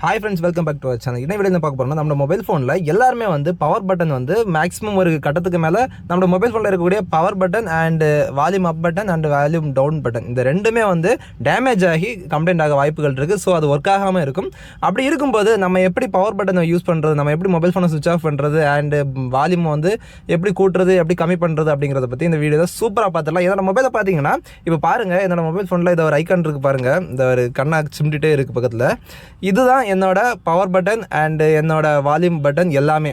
Hi friends, welcome back to our channel. இந்த வீடியோல பார்க்க போறோம்னா நம்ம மொபைல் ஃபோன்ல எல்லாரும் வந்து பவர் பட்டன் வந்து மேக்ஸिमम ஒரு கட்டத்துக்கு மேல நம்ம மொபைல் ஃபோன்ல இருக்கக்கூடிய power button and volume up button and volume down button இந்த ரெண்டுமே வந்து டேமேஜ் ஆகி கம்ப்ளைன்ட் ஆக வாய்ப்புகள் இருக்கு. சோ அது வர்க் ஆகாம இருக்கும். அப்படி இருக்கும்போது நம்ம எப்படி பவர் பட்டனை யூஸ் பண்றது, நம்ம எப்படி மொபைல் ஃபோனை ஸ்விட்ச் ஆஃப் பண்றது அண்ட் வால்யூம் வந்து எப்படி கூட்டுறது, எப்படி கம்மி பண்றது அப்படிங்கறத பத்தி இந்த வீடியோல சூப்பரா பார்த்துடலாம். என்னோட மொபைலை பாத்தீங்கன்னா இப்போ பாருங்க, என்னோட மொபைல் ஃபோன்ல இந்த ஒரு ஐகான் இருக்கு பாருங்க, இந்த ஒரு கண்ணா சிமிட்டிட்டே இருக்கு பக்கத்துல. இதுதான் என்னோட பவர் பட்டன் அண்ட் என்னோட வால்யூம் பட்டன் எல்லாமே.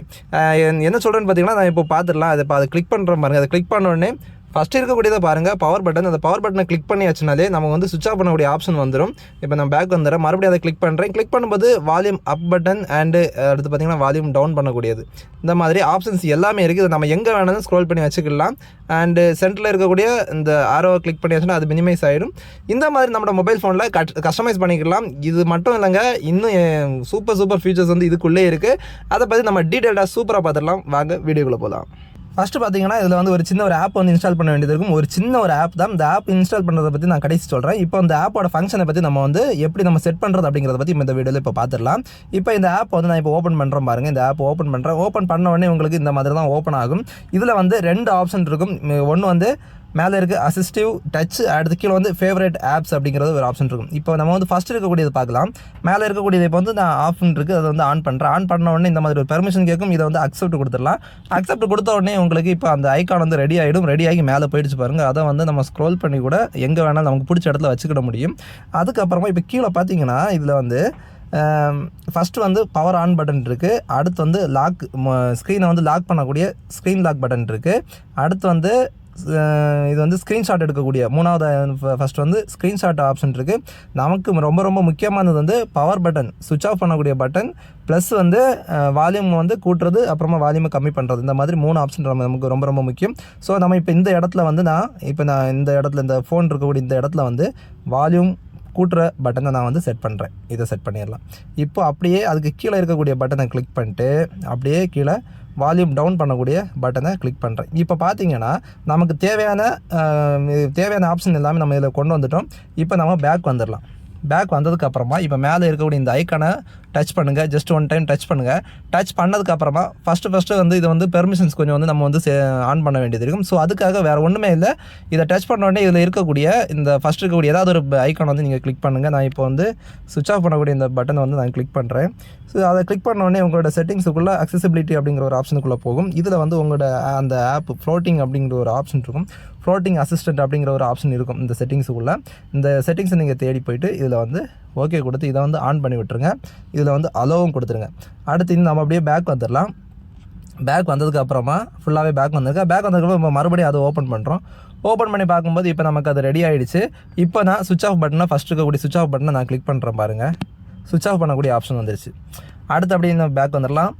என்ன சொல்கிறேன்னு பார்த்தீங்கன்னா, நான் இப்போ பார்த்துடலாம். அதை கிளிக் பண்ணுறேன் பாருங்கள். அதை கிளிக் பண்ண உடனே ஃபஸ்ட்டு இருக்கக்கூடியதை பாருங்கள், பவர் பட்டன். அந்த பவர் பட்டனை கிளிக் பண்ணியாச்சுனாலே நம்ம வந்து சுவிட்ச் ஆஃப் பண்ணக்கூடிய ஆப்ஷன் வந்துடும். இப்போ நான் பேக் வந்துடுறேன், மறுபடியும் அதை கிளிக் பண்ணுறேன். கிளிக் பண்ணும்போது வால்யூம் அப் பட்டன் அண்டு அடுத்து பார்த்தீங்கன்னா வால்யூம் டவுன் பண்ணக்கூடியது, இந்த மாதிரி ஆப்ஷன்ஸ் எல்லாமே இருக்குது. நம்ம எங்கே வேணாலும் ஸ்க்ரோல் பண்ணி வச்சுக்கலாம். அண்டு சென்டரில் இருக்கக்கூடிய இந்த ஆரோவை கிளிக் பண்ணியாச்சுன்னா அது மினிமைஸ் ஆகிடும். இந்த மாதிரி நம்ம மொபைல் ஃபோனில் கஸ்டமைஸ் பண்ணிக்கலாம். இது மட்டும் இல்லைங்க, இன்னும் சூப்பர் ஃபீச்சர்ஸ் வந்து இதுக்குள்ளே இருக்குது. அதை பற்றி நம்ம டீட்டெயில்டாக சூப்பராக பார்த்துடலாம். வாங்க வீடியோக்குள்ளே போகலாம். ஃபஸ்ட்டு பார்த்தீங்கன்னா, இதில் வந்து ஒரு சின்ன ஒரு ஆப் வந்து இன்ஸ்டால் பண்ண வேண்டியது இருக்கும். ஒரு சின்ன ஒரு ஆப் தான். இந்த ஆப் இன்ஸ்டால் பண்ணுறதை பற்றி நான் கடைசி சொல்கிறேன். இப்போ இந்த ஆப்போட ஃபங்க்ஷனை பற்றி நம்ம வந்து எப்படி நம்ம செட் பண்ணுறது அப்படிங்கிறத பற்றி இந்த வீடியோவில் இப்போ பார்த்துடலாம். இப்போ இந்த ஆப் வந்து நான் இப்போ ஓப்பன் பண்ணுறேன் பாருங்கள். இந்த ஆப் ஓப்பன் பண்ணுறேன். ஓப்பன் பண்ண உடனே உங்களுக்கு இந்த மாதிரி தான் ஓப்பன் ஆகும். இதில் வந்து 2 ஆப்ஷன் இருக்கும். ஒன்று வந்து மேலே இருக்குது அசிஸ்டிவ் டச், அடுத்து கீழே வந்து ஃபேவரட் ஆப்ஸ் அப்படிங்கிறது ஒரு ஆப்ஷன் இருக்கும். இப்போ நம்ம வந்து ஃபஸ்ட்டு இருக்கக்கூடியது பார்க்கலாம். மேலே இருக்கக்கூடியது இப்போ வந்து நான் ஆப்ஷன் இருக்குது, அதை வந்து ஆன் பண்ணுறேன். ஆன் பண்ண உடனே இந்த மாதிரி ஒரு பெர்மிஷன் கேட்கும். இதை வந்து அக்செப்ட் கொடுத்துடலாம். அக்செப்ட் கொடுத்த உடனே உங்களுக்கு இப்போ அந்த ஐக்கான் வந்து ரெடி ஆகிடும். ரெடி ஆகி மேலே போயிடுச்சு பாருங்கள். அதை வந்து நம்ம ஸ்க்ரோல் பண்ணி கூட எங்கே வேணாலும் நமக்கு பிடிச்ச இடத்துல வச்சுக்கிட முடியும். அதுக்கப்புறமா இப்போ கீழே பார்த்தீங்கன்னா, இதில் வந்து ஃபஸ்ட்டு வந்து பவர் ஆன் பட்டன் இருக்குது. அடுத்து வந்து லாக், ஸ்க்ரீனை வந்து லாக் பண்ணக்கூடிய ஸ்க்ரீன் லாக் பட்டன் இருக்குது. அடுத்து வந்து இது வந்து ஸ்க்ரீன்ஷாட் எடுக்கக்கூடிய மூணாவது ஃபஸ்ட் வந்து ஸ்க்ரீன்ஷாட் ஆப்ஷன் இருக்குது. நமக்கு ரொம்ப முக்கியமானது வந்து பவர் பட்டன், சுவிட்ச் ஆஃப் பண்ணக்கூடிய பட்டன், ப்ளஸ் வந்து வால்யூம் வந்து கூட்டுறது, அப்புறமா வால்யூமை கம்மி பண்ணுறது. இந்த மாதிரி 3 ஆப்ஷன் நமக்கு ரொம்ப முக்கியம். ஸோ நம்ம இப்போ இந்த இடத்துல வந்து நான் இந்த இடத்துல இந்த ஃபோன் இருக்கக்கூடிய இந்த இடத்துல வந்து வால்யூம் கூட்டுற பட்டனை நான் வந்து செட் பண்ணுறேன். இதை செட் பண்ணிடலாம். இப்போ அப்படியே அதுக்கு கீழே இருக்கக்கூடிய பட்டனை கிளிக் பண்ணிட்டு அப்படியே கீழே வால்யூம் டவுன் பண்ணக்கூடிய பட்டனை கிளிக் பண்ணுறேன். இப்போ பார்த்தீங்கன்னா நமக்கு தேவையான ஆப்ஷன் எல்லாமே நம்ம இதில் கொண்டு வந்துட்டோம். இப்போ நம்ம பேக் வந்துடலாம். பேக் வந்ததுக்கப்புறமா இப்போ மேலே இருக்கக்கூடிய இந்த ஐக்கானை டச் பண்ணுங்கள். ஜஸ்ட் 1 டைம் டச் பண்ணுங்கள். டச் பண்ணதுக்கப்புறமா ஃபஸ்ட்டு வந்து இது வந்து பெர்மிஷன்ஸ் கொஞ்சம் வந்து நம்ம வந்து ஆன் பண்ண வேண்டியது இருக்கும். ஸோ அதுக்காக வேறு ஒன்றுமே இல்லை. இதை டச் பண்ண உடனே இதில் இருக்கக்கூடிய இந்த ஃபஸ்ட் இருக்கக்கூடிய ஏதாவது ஒரு ஐக்கான் வந்து நீங்கள் கிளிக் பண்ணுங்கள். நான் இப்போ வந்து சுவிட்ச் ஆஃப் பண்ணக்கூடிய இந்த பட்டனை வந்து நான் கிளிக் பண்ணுறேன். ஸோ அதை கிளிக் பண்ண உடனே உங்களோட செட்டிங்ஸுக்குள்ளே அக்சசிபிலிட்டி அப்படிங்கிற ஒரு ஆப்ஷனுக்குள்ளே போகும். இதில் வந்து உங்களோட அந்த ஆப் ஃப்ளோட்டிங் அப்படிங்கிற ஒரு ஆப்ஷன் இருக்கும். ஃப்ளோட்டிங் அசிஸ்டன்ட் அப்படிங்கிற ஒரு ஆப்ஷன் இருக்கும் இந்த செட்டிங்ஸுக்குள்ளே. இந்த செட்டிங்ஸை நீங்கள் தேடி போய்ட்டு இதில் வந்து ஓகே கொடுத்து இதை வந்து ஆன் பண்ணி விட்டுருங்க. இதில் வந்து அலோவும் கொடுத்துருங்க. அடுத்து நம்ம அப்படியே பேக் வந்துடலாம். பேக் வந்ததுக்கு அப்புறமா ஃபுல்லாகவே பேக் வந்ததுக்கப்புறம் இப்போ மறுபடியும் அதை ஓப்பன் பண்ணுறோம். ஓப்பன் பண்ணி பார்க்கும்போது இப்போ நமக்கு அது ரெடி ஆகிடுச்சு. இப்போ நான் சுவிட்ச் ஆஃப் பட்டனை ஃபஸ்ட்டு இருக்கக்கூடிய சுவிட்ச் ஆஃப் பட்டனை நான் கிளிக் பண்ணுறேன் பாருங்கள். சுவிட்ச் ஆஃப் பண்ணக்கூடிய ஆப்ஷன் வந்துருச்சு. அடுத்து அப்படியே இந்த பேக் வந்துடலாம்.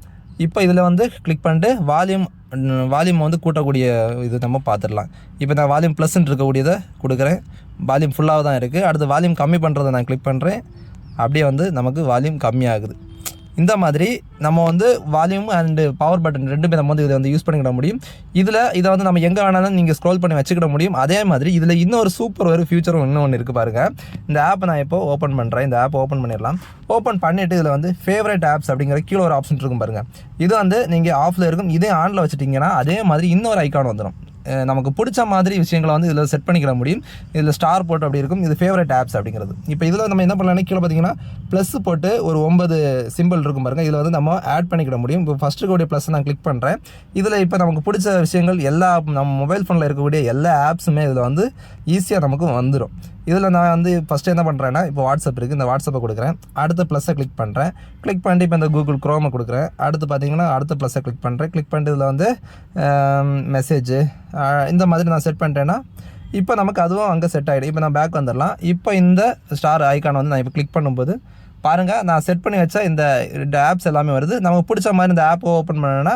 இப்போ இதில் வந்து கிளிக் பண்ணிட்டு வால்யூம் வந்து கூட்டக்கூடிய இது நம்ம பார்த்துடலாம். இப்போ நான் வால்யூம் ப்ளஸ்ன்னு இருக்கக்கூடியதை கொடுக்குறேன். வால்யூம் ஃபுல்லாக தான் இருக்குது. அடுத்து வால்யூம் கம்மி பண்ணுறதை நான் கிளிக் பண்ணுறேன். அப்படியே வந்து நமக்கு வால்யூம் கம்மியாகுது. இந்த மாதிரி நம்ம வந்து வால்யூம் அண்டு பவர் பட்டன் ரெண்டுமே நம்ம வந்து இதை வந்து யூஸ் பண்ணிக்கிட முடியும். இதை வந்து நம்ம எங்கே வேணாலும் நீங்கள் ஸ்க்ரோல் பண்ணி வச்சுக்கிட முடியும். அதே மாதிரி இதில் இன்னொரு சூப்பர் ஒரு ஃபியூச்சரும் இன்னொன்று இருக்குது பாருங்கள். இந்த ஆப்பை நான் இப்போ ஓப்பன் பண்ணுறேன். இந்த ஆப்பை ஓப்பன் பண்ணிடலாம். ஓப்பன் பண்ணிவிட்டு இதில் வந்து ஃபேவரட் ஆப்ஸ் அப்படிங்கிற கீழே ஒரு ஆப்ஷன் இருக்கும் பாருங்கள். இது வந்து நீங்கள் ஆஃபில் இருக்கும். இதே ஆனில் வச்சுட்டிங்கன்னா அதே மாதிரி இன்னொரு ஐக்கான் வந்துடும். நமக்கு பிடிச்ச மாதிரி விஷயங்களை வந்து இதில் செட் பண்ணிக்கிற முடியும். இதில் ஸ்டார் போட்டு அப்படி இருக்கும். இது ஃபேவரட் ஆப்ஸ் அப்படிங்கிறது. இப்போ இதில் நம்ம என்ன பண்ணலாம்னா கீழே பார்த்தீங்கன்னா ப்ளஸ் போட்டு ஒரு 9 சிம்பிள் இருக்கும் பாருங்க. இதில் வந்து நம்ம ஆட் பண்ணிக்கிட முடியும். இப்போ ஃபஸ்ட்டு இருக்கக்கூடிய ப்ளஸ் நான் கிளிக் பண்ணுறேன். இதில் இப்போ நமக்கு பிடிச்ச விஷயங்கள் எல்லா நம்ம மொபைல் ஃபோனில் இருக்கக்கூடிய எல்லா ஆப்ஸுமே இதில் வந்து ஈஸியாக நமக்கு வந்துடும். இதில் நான் வந்து ஃபஸ்ட்டு என்ன பண்ணுறேன்னா, இப்போ வாட்ஸ்அப் இருக்குது, இந்த வாட்ஸ்அப்பை கொடுக்குறேன். அடுத்த ப்ளஸ்ஸை கிளிக் பண்ணுறேன். கிளிக் பண்ணிட்டு இப்போ இந்த கூகுள் க்ரோமை கொடுக்குறேன். அடுத்து பார்த்தீங்கன்னா அடுத்த ப்ளஸ்ஸை கிளிக் பண்ணுறேன். கிளிக் பண்ணிட்டு இதில் வந்து மெசேஜு இந்த மாதிரி நான் செட் பண்ணிட்டேன்னா இப்போ நமக்கு அதுவும் அங்கே செட் ஆகிடும். இப்போ நான் பேக் வந்துடலாம். இப்போ இந்த ஸ்டார் ஐக்கானை வந்து நான் இப்போ கிளிக் பண்ணும்போது பாருங்கள், நான் செட் பண்ணி வச்ச இந்த ஆப்ஸ் எல்லாமே வருது. நமக்கு பிடிச்ச மாதிரி இந்த ஆப்பை ஓப்பன் பண்ணோன்னா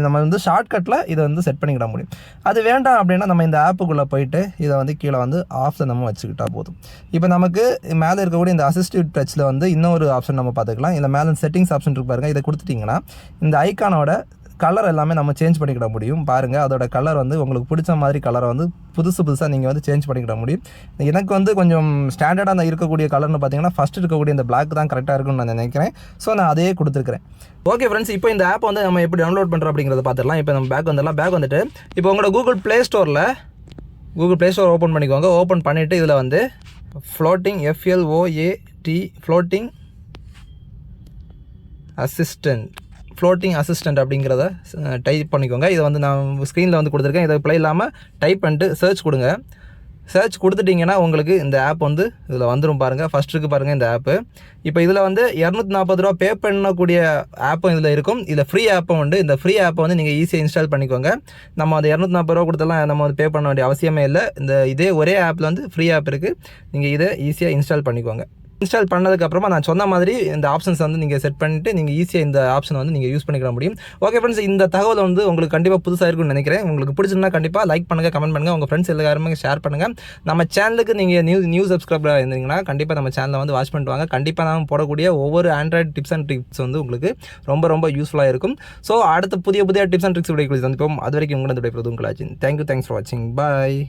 நம்ம வந்து ஷார்ட்கட்டில் இதை வந்து செட் பண்ணிக்கிட முடியும். அது வேண்டாம் அப்படின்னா நம்ம இந்த ஆப்புக்குள்ளே போயிட்டு இதை வந்து கீழே வந்து ஆஃப்ஸை நம்ம வச்சுக்கிட்டால் போதும். இப்போ நமக்கு மேலே இருக்கக்கூடிய இந்த அசிஸ்டிவ் டச்சில் வந்து இன்னொரு ஆப்ஷன் நம்ம பார்த்துக்கலாம். இல்லை மேலே செட்டிங்ஸ் ஆப்ஷன் இருக்கு பாருங்கள். இதை கொடுத்துட்டிங்கன்னா இந்த ஐக்கானோட கலர் எல்லாமே நம்ம சேஞ்ச் பண்ணிக்கிட முடியும். பாருங்கள், அதோட கலர் வந்து உங்களுக்கு பிடிச்ச மாதிரி கலரை வந்து புதுசாக நீங்கள் வந்து சேஞ்ச் பண்ணிக்கிட முடியும். எனக்கு வந்து கொஞ்சம் ஸ்டாண்டர்டாக இருக்கக்கூடிய கலர்னு பார்த்தீங்கன்னா ஃபஸ்ட்டு இருக்கக்கூடிய இந்த பிளாக் தான் கரெக்டாக இருக்கும்னு நான் நினைக்கிறேன். ஸோ நான் அதே கொடுத்துருக்கிறேன். ஓகே ஃப்ரெண்ட்ஸ், இப்போ இந்த ஆப் வந்து நம்ம எப்படி டவுன்லோட் பண்ணுறோம் அப்படிங்கிறத பார்த்துடலாம். இப்போ நம்ம பேக் வந்துட்டு இப்போ உங்களோட கூகுள் ப்ளே ஸ்டோர் ஓப்பன் பண்ணிக்கோங்க. ஓப்பன் பண்ணிவிட்டு இதில் வந்து ஃப்ளோட்டிங் ஃப்ளோட்டிங் அசிஸ்டன்ட் அப்படிங்கிறத டைப் பண்ணிக்கோங்க. இதை வந்து நான் ஸ்க்ரீனில் வந்து கொடுத்துருக்கேன். இதை ப்ளே இல்லாமல் டைப் பண்ணிட்டு சர்ச் கொடுங்க. சர்ச் கொடுத்துட்டிங்கன்னா உங்களுக்கு இந்த ஆப் வந்து இதில் வந்துடும். பாருங்கள், ஃபஸ்ட் இருக்குது பாருங்கள் இந்த ஆப்பு. இப்போ இதில் வந்து 240 ரூபா பே பண்ணக்கூடிய ஆப்பும் இதில் இருக்கும். இதில் ஃப்ரீ ஆப்பும் உண்டு. இந்த ஃப்ரீ ஆப்பை வந்து நீங்கள் ஈஸியாக இன்ஸ்டால் பண்ணிக்கோங்க. நம்ம அது 240 ரூபா கொடுத்தலாம் நம்ம வந்து பே பண்ண வேண்டிய அவசியமே இல்லை. இதே ஒரே ஆப்பில் வந்து ஃப்ரீ ஆப் இருக்குது. நீங்கள் இதை ஈஸியாக இன்ஸ்டால் பண்ணிக்கோங்க. இன்ஸ்டால் பண்ணதுக்கப்புறமா நான் சொன்ன மாதிரி இந்த ஆப்ஷன்ஸ் வந்து நீங்கள் செட் பண்ணிவிட்டு நீங்கள் ஈஸியாக இந்த ஆப்ஷனை வந்து நீங்கள் யூஸ் பண்ணிக்கிற முடியும். ஓகே ஃப்ரெண்ட்ஸ், இந்த தகவல் வந்து உங்களுக்கு கண்டிப்பாக புதுசாக இருக்கும்னு நினைக்கிறேன். உங்களுக்கு பிடிச்சிருந்தா கண்டிப்பாக லைக் பண்ணுங்கள், கமெண்ட் பண்ணுங்கள், உங்கள் ஃப்ரெண்ட்ஸ் எல்லாருமே ஷேர் பண்ணுங்கள். நம்ம சேனலுக்கு நீங்கள் நியூ சப்ஸ்கிரைபராக இருந்தீங்கன்னா கண்டிப்பாக நம்ம சேனலை வந்து வாட்ச் பண்ணிட்டு வாங்க. கண்டிப்பாக நான் போடக்கூடிய ஒவ்வொரு ஆண்ட்ராய்டு டிப்ஸ் அண்ட் ட்ரிக்ஸ் வந்து உங்களுக்கு ரொம்ப யூஸ்ஃபுல்லாக இருக்கும். ஸோ அடுத்த புதிய டிப்ஸ் அண்ட் ட்ரிக்ஸ் வீடியோக்கள் சந்திப்போம். அது வரைக்கும் உங்களோட விடைபெறுவது உங்கள் அஜின். தேங்க்ஸ் ஃபார் வாட்சிங். பாய்.